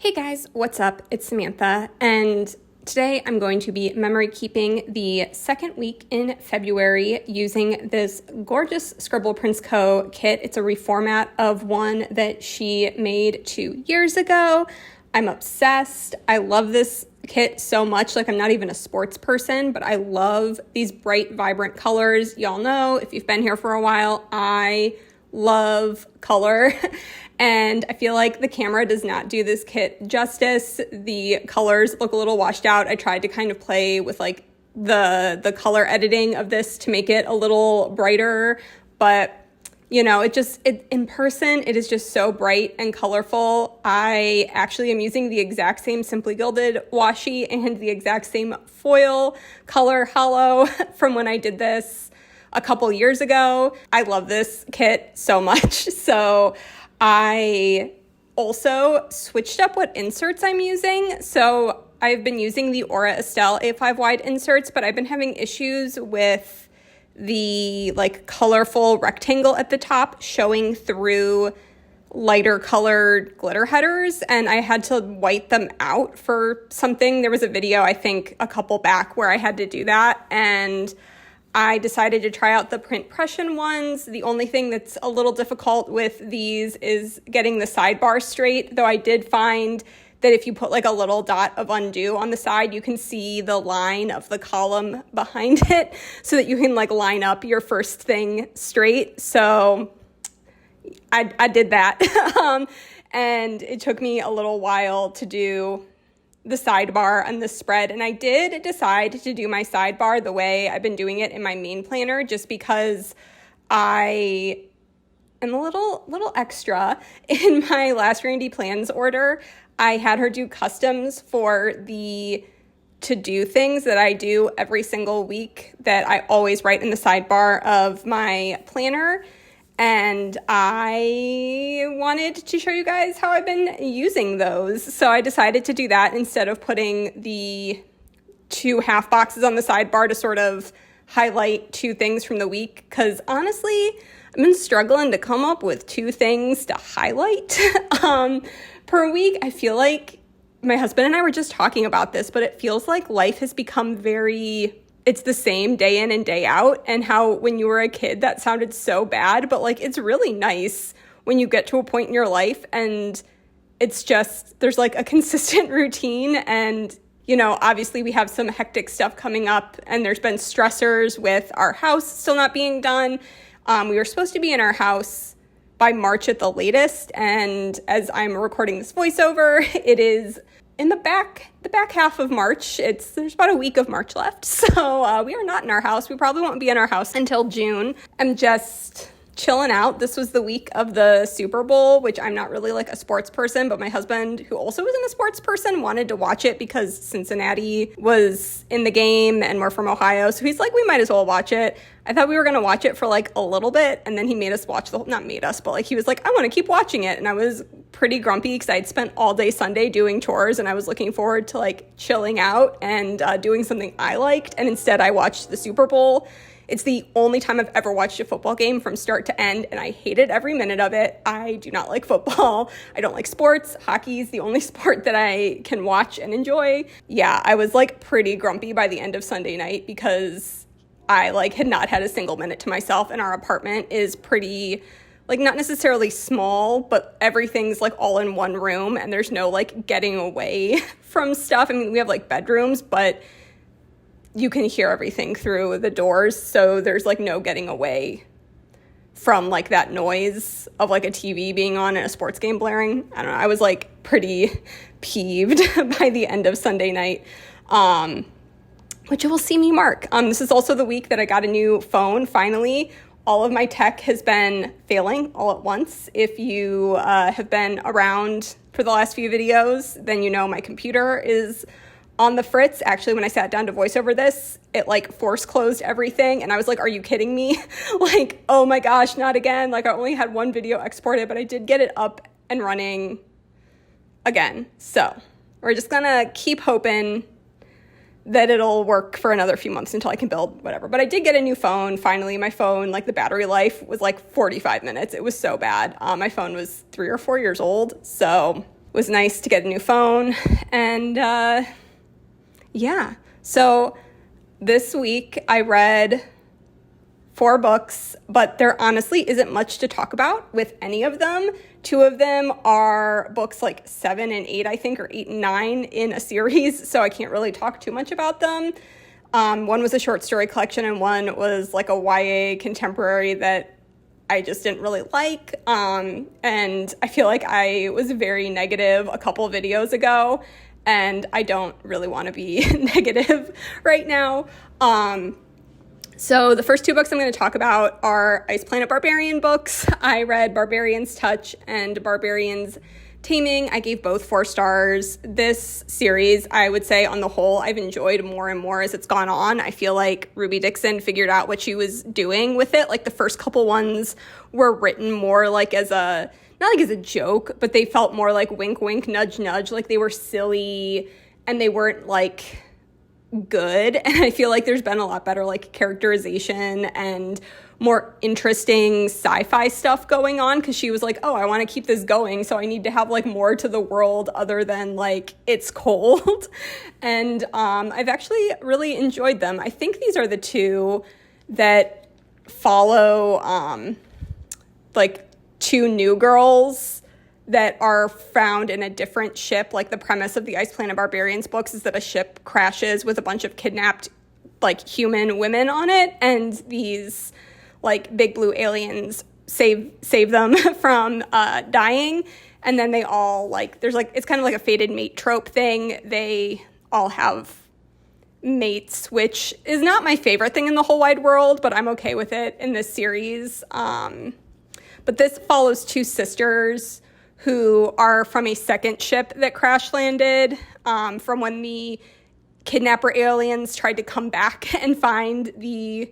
Hey guys, what's up? It's Samantha, and today I'm going to be memory keeping the second week in February using this gorgeous Scribble Prince Co. kit. It's a reformat of one that she made 2 years ago. I'm obsessed. I love this kit so much. Like, I'm not even a sports person, but I love these bright, vibrant colors. Y'all know, if you've been here for a while, I love color. And I feel like the camera does not do this kit justice. The colors look a little washed out. I tried to kind of play with like the color editing of this to make it a little brighter, but you know, it in person, it is just so bright and colorful. I actually am using the exact same Simply Gilded washi and the exact same foil color holo from when I did this a couple years ago. I love this kit so much. So I also switched up what inserts I'm using. So I've been using the Aura Estelle A5 wide inserts, but I've been having issues with the like colorful rectangle at the top showing through lighter colored glitter headers, and I had to white them out for something. There was a video, I think a couple back, where I had to do that, and I decided to try out the print Prussian ones. The only thing that's a little difficult with these is getting the sidebar straight, though I did find that if you put like a little dot of undo on the side, you can see the line of the column behind it so that you can like line up your first thing straight. So I did that. And it took me a little while to do the sidebar and the spread. And I did decide to do my sidebar the way I've been doing it in my main planner, just because I am a little extra. In my last Randy Plans order, I had her do customs for the to-do things that I do every single week that I always write in the sidebar of my planner. And I wanted to show you guys how I've been using those. So I decided to do that instead of putting the 2 half boxes on the sidebar to sort of highlight 2 things from the week. Because honestly, I've been struggling to come up with 2 things to highlight per week. I feel like my husband and I were just talking about this, but it feels like life has become it's the same day in and day out, and how when you were a kid that sounded so bad, but like it's really nice when you get to a point in your life and it's just there's like a consistent routine. And you know, obviously we have some hectic stuff coming up, and there's been stressors with our house still not being done. We were supposed to be in our house by March at the latest, and as I'm recording this voiceover, it is in the back half of March. There's about a week of March left. So we are not in our house. We probably won't be in our house until June. I'm just chilling out. This was the week of the Super Bowl, which I'm not really like a sports person, but my husband, who also isn't a sports person, wanted to watch it because Cincinnati was in the game and we're from Ohio. So he's like, we might as well watch it. I thought we were going to watch it for like a little bit, and then he made us watch not made us, but like he was like, I want to keep watching it. And I was pretty grumpy because I'd spent all day Sunday doing chores, and I was looking forward to like chilling out and doing something I liked. And instead I watched the Super Bowl. It's the only time I've ever watched a football game from start to end, and I hated every minute of it. I do not like football. I don't like sports. Hockey is the only sport that I can watch and enjoy. Yeah, I was like pretty grumpy by the end of Sunday night because I like had not had a single minute to myself, and our apartment is pretty like not necessarily small, but everything's like all in one room, and there's no like getting away from stuff. I mean, we have like bedrooms, but you can hear everything through the doors, so there's like no getting away from like that noise of like a TV being on and a sports game blaring. I don't know, I was like pretty peeved by the end of Sunday night, which you will see me mark. This is also the week that I got a new phone, finally. All of my tech has been failing all at once. If you have been around for the last few videos, then you know my computer is on the fritz. Actually, when I sat down to voice over this, it like force closed everything, and I was like, are you kidding me? Like, oh my gosh, not again. Like, I only had one video exported, but I did get it up and running again. So we're just gonna keep hoping that it'll work for another few months until I can build whatever. But I did get a new phone. Finally, my phone, like the battery life was like 45 minutes. It was so bad. My phone was 3 or 4 years old. So was nice to get a new phone. And yeah, so this week I read 4 books, but there honestly isn't much to talk about with any of them. 2 of them are books like 7 and 8, I think, or 8 and 9 in a series, so I can't really talk too much about them. One was a short story collection, and one was like a YA contemporary that I just didn't really like. And I feel like I was very negative a couple videos ago, and I don't really want to be negative right now. So the first 2 books I'm going to talk about are Ice Planet Barbarian books. I read Barbarian's Touch and Barbarian's Taming. I gave both 4 stars. This series, I would say on the whole, I've enjoyed more and more as it's gone on. I feel like Ruby Dixon figured out what she was doing with it. Like the first couple ones were written more like as a, not like as a joke, but they felt more like wink, wink, nudge, nudge. Like they were silly and they weren't like good. And I feel like there's been a lot better like characterization and more interesting sci-fi stuff going on, because she was like, oh, I want to keep this going, so I need to have like more to the world other than like it's cold. And I've actually really enjoyed them. I think these are the 2 that follow like 2 new girls that are found in a different ship. Like the premise of the Ice Planet Barbarians books is that a ship crashes with a bunch of kidnapped like human women on it, and these like big blue aliens save them from dying. And then they all like, there's like, it's kind of like a fated mate trope thing. They all have mates, which is not my favorite thing in the whole wide world, but I'm okay with it in this series. But this follows 2 sisters who are from a second ship that crash landed from when the kidnapper aliens tried to come back and find the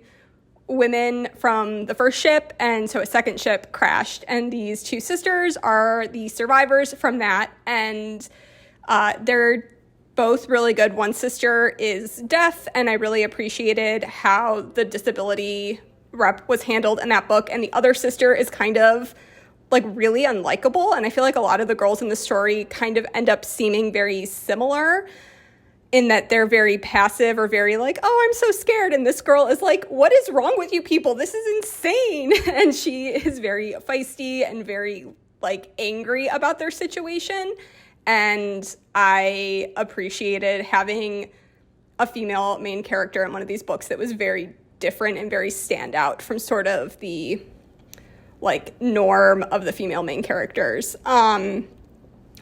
women from the first ship, and so a second ship crashed, and these 2 sisters are the survivors from that, and they're both really good. One sister is deaf, and I really appreciated how the disability rep was handled in that book, and the other sister is kind of like really unlikable, and I feel like a lot of the girls in the story kind of end up seeming very similar in that they're very passive or very like, oh, I'm so scared. And this girl is like, what is wrong with you people? This is insane. And she is very feisty and very like angry about their situation. And I appreciated having a female main character in one of these books that was very different and very standout from sort of the like norm of the female main characters. And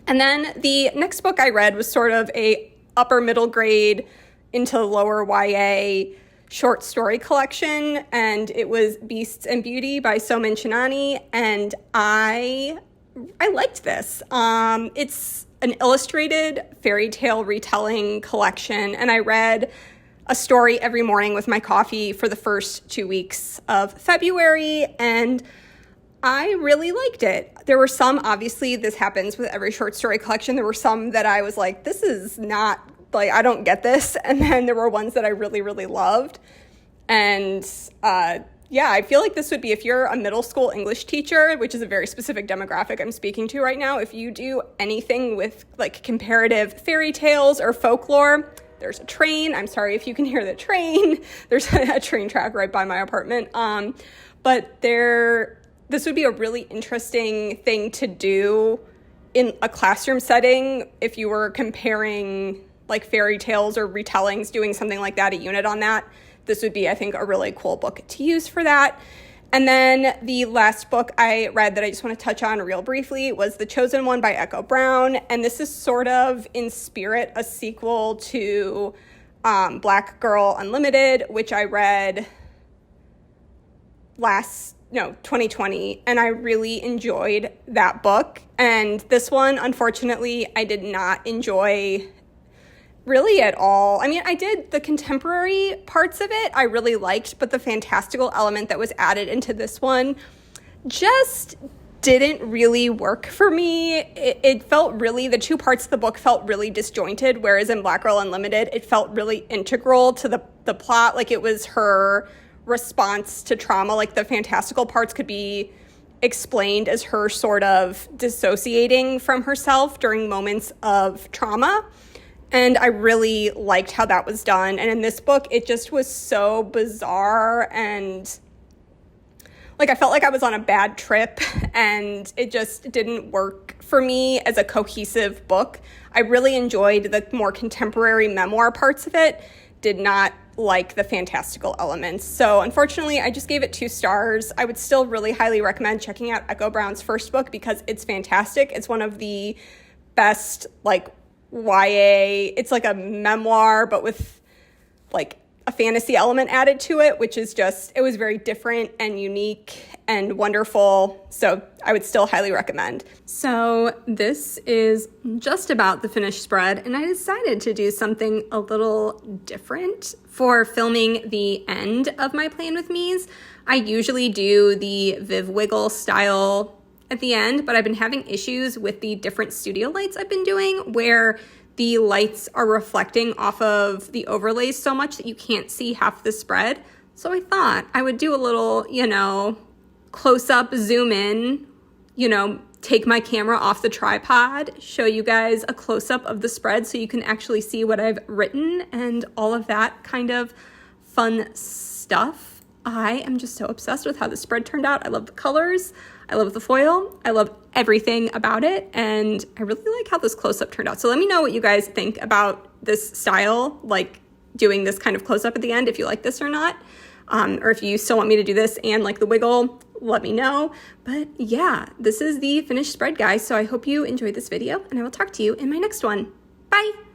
then the next book I read was sort of a upper middle grade into lower YA short story collection, and it was Beasts and Beauty by Soman Chainani, and I liked this. It's an illustrated fairy tale retelling collection, and I read a story every morning with my coffee for the first 2 weeks of February, and I really liked it. There were some, obviously, this happens with every short story collection. There were some that I was like, this is not, like, I don't get this. And then there were ones that I really, really loved. And yeah, I feel like this would be, if you're a middle school English teacher, which is a very specific demographic I'm speaking to right now, if you do anything with like comparative fairy tales or folklore, there's a train. I'm sorry if you can hear the train. There's a train track right by my apartment. But this would be a really interesting thing to do in a classroom setting if you were comparing like fairy tales or retellings, doing something like that, a unit on that. This would be, I think, a really cool book to use for that. And then the last book I read that I just want to touch on real briefly was The Chosen One by Echo Brown. And this is sort of in spirit a sequel to Black Girl Unlimited, which I read 2020, and I really enjoyed that book. And this one, unfortunately, I did not enjoy really at all. I mean, I did the contemporary parts of it, I really liked, but the fantastical element that was added into this one just didn't really work for me. It felt really, the 2 parts of the book felt really disjointed, whereas in Black Girl Unlimited, it felt really integral to the plot. Like it was her response to trauma. Like the fantastical parts could be explained as her sort of dissociating from herself during moments of trauma. And I really liked how that was done. And in this book, it just was so bizarre, and like I felt like I was on a bad trip, and it just didn't work for me as a cohesive book. I really enjoyed the more contemporary memoir parts of it, did not like the fantastical elements. So unfortunately, I just gave it 2 stars. I would still really highly recommend checking out Echo Brown's first book because it's fantastic. It's one of the best, like, YA, it's like a memoir, but with like a fantasy element added to it, which is just, it was very different and unique and wonderful. So I would still highly recommend. So this is just about the finished spread, and I decided to do something a little different for filming the end of my Plan With Me's. I usually do the Viv Wiggle style at the end, but I've been having issues with the different studio lights I've been doing where the lights are reflecting off of the overlays so much that you can't see half the spread. So I thought I would do a little, close up, zoom in, take my camera off the tripod, show you guys a close up of the spread so you can actually see what I've written and all of that kind of fun stuff. I am just so obsessed with how the spread turned out. I love the colors. I love the foil. I love everything about it. And I really like how this close-up turned out. So let me know what you guys think about this style, like doing this kind of close-up at the end, if you like this or not. Or if you still want me to do this and like the wiggle, let me know. But yeah, this is the finished spread, guys. So I hope you enjoyed this video, and I will talk to you in my next one. Bye.